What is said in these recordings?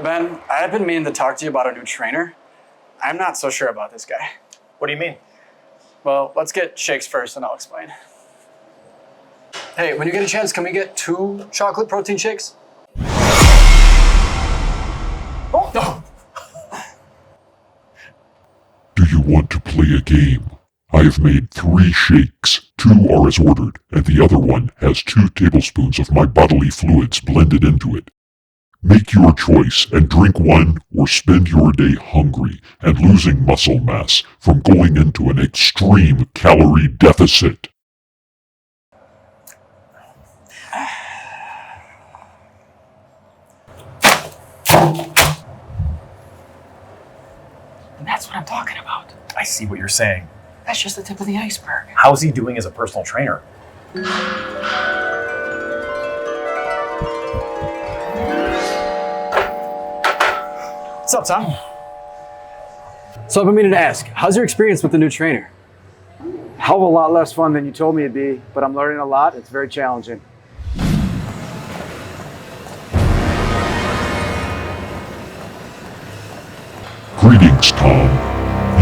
Ben, I've been meaning to talk to you about a new trainer. I'm not so sure about this guy. What do you mean? Well, let's get shakes first and I'll explain. Hey, when you get a chance, can we get 2 chocolate protein shakes? Oh. Do you want to play a game? I have made 3 shakes. 2 are as ordered, and the other one has 2 tablespoons of my bodily fluids blended into it. Make your choice and drink one or spend your day hungry and losing muscle mass from going into an extreme calorie deficit. And that's what I'm talking about. I see what you're saying. That's just the tip of the iceberg. How's he doing as a personal trainer? What's up, Tom? So I've been meaning to ask, how's your experience with the new trainer? Hell of a lot less fun than you told me it'd be, but I'm learning a lot. It's very challenging. Greetings, Tom.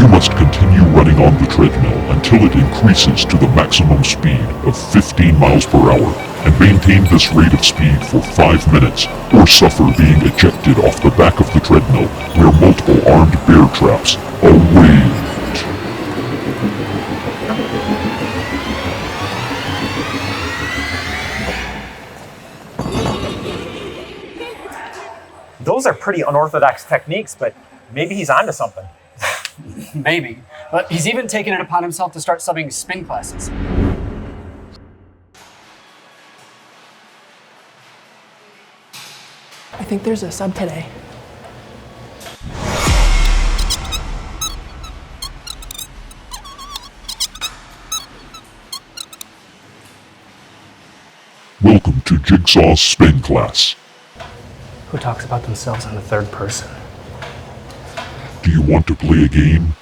You must continue running on the treadmill until it increases to the maximum speed of 15 miles per hour and maintain this rate of speed for 5 minutes or suffer being ejected off the back of the treadmill where multiple armed bear traps await. Those are pretty unorthodox techniques, but maybe he's onto something. Maybe. But he's even taken it upon himself to start subbing spin classes. I think there's a sub today. Welcome to Jigsaw's spin class. Who talks about themselves in the third person? Do you want to play a game?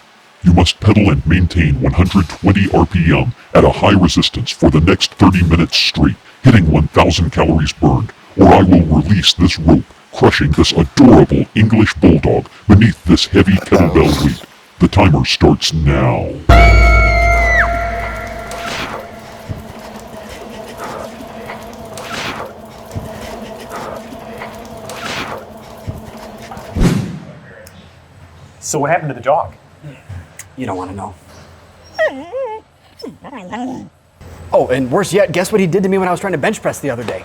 You must pedal and maintain 120 RPM at a high resistance for the next 30 minutes straight, hitting 1,000 calories burned, or I will release this rope, crushing this adorable English bulldog beneath this heavy kettlebell weight. The timer starts now. So what happened to the dog? You don't want to know. Oh, and worse yet, guess what he did to me when I was trying to bench press the other day?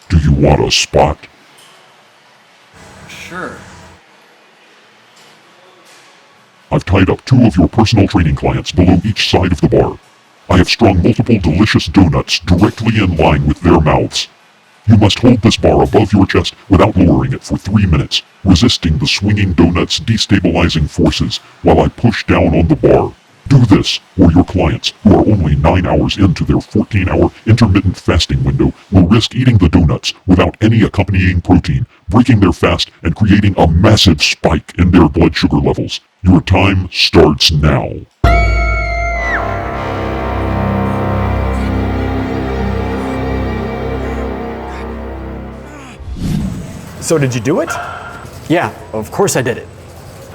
Do you want a spot? Sure. I've tied up 2 of your personal training clients below each side of the bar. I have strung multiple delicious donuts directly in line with their mouths. You must hold this bar above your chest without lowering it for 3 minutes, resisting the swinging donut's destabilizing forces while I push down on the bar. Do this, or your clients, who are only 9 hours into their 14-hour intermittent fasting window, will risk eating the donuts without any accompanying protein, breaking their fast and creating a massive spike in their blood sugar levels. Your time starts now. So did you do it? Yeah, of course I did it.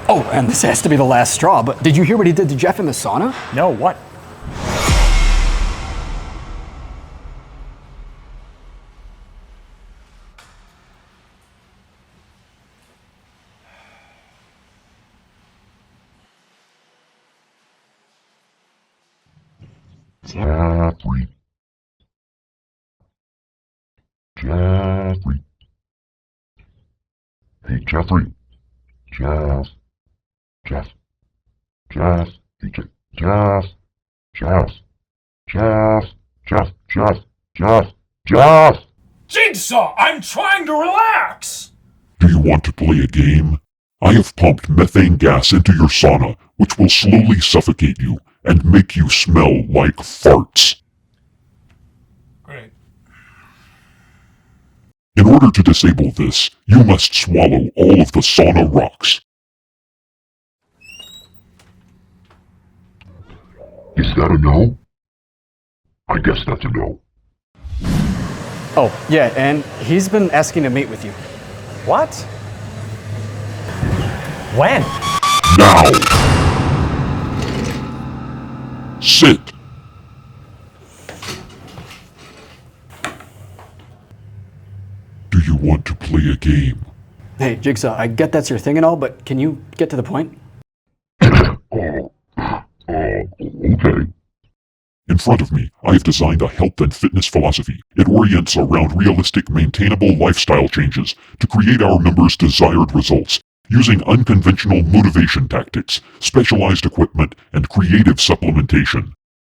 Oh, and this has to be the last straw, but did you hear what he did to Jeff in the sauna? No, what? Jeffrey. Jeffrey. Hey, Jeffrey. Jeff. Jeff. Jeff. Hey, Jeff. Jeff. Jeff. Jeff. Jeff. Jeff. Jeff. Jeff. Jigsaw, I'm trying to relax! Do you want to play a game? I have pumped methane gas into your sauna, which will slowly suffocate you and make you smell like farts. Great. In order to disable this, you must swallow all of the sauna rocks. Is that a no? I guess that's a no. Oh, yeah, and he's been asking to meet with you. What? When? Now! Sit! Do you want to play a game? Hey, Jigsaw, I get that's your thing and all, but can you get to the point? Okay. In front of me, I have designed a health and fitness philosophy. It orients around realistic, maintainable lifestyle changes to create our members' desired results, using unconventional motivation tactics, specialized equipment, and creative supplementation.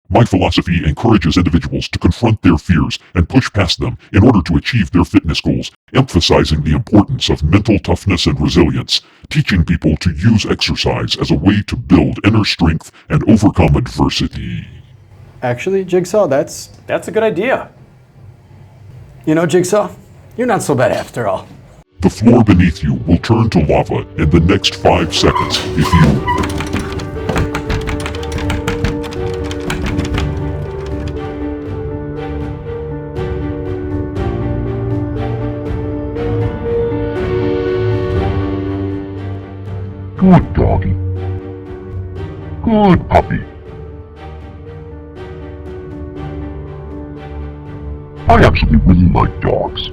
My philosophy encourages individuals to confront their fears and push past them in order to achieve their fitness goals, emphasizing the importance of mental toughness and resilience, teaching people to use exercise as a way to build inner strength and overcome adversity. Actually, Jigsaw, that's... That's a good idea. You know, Jigsaw, you're not so bad after all. The floor beneath you will turn to lava in the next 5 seconds if you... Good doggy. Good puppy. I absolutely really like dogs.